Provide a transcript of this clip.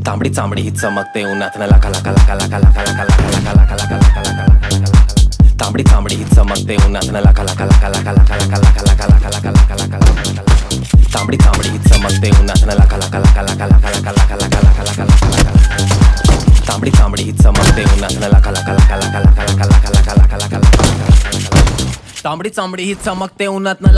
तांबडी चांबडी ही चमकते उन्हात न लाका लाका लाका लाका लाका लाका लाका लाका लाका लाका लाका लाका लाका तांबडी चांबडी ही चमकते उन्हात न लाका लाका लाका लाका लाका लाका लाका लाका लाका लाका लाका लाका तांबडी चांबडी ही चमकते उन्हात न लाका लाका लाका लाका लाका लाका लाका लाका लाका लाका लाका तांबडी चांबडी ही चमकते उन्हात न लाका लाका लाका लाका लाका लाका लाका लाका लाका लाका तांबडी चांबडी ही चमकते उन्हात न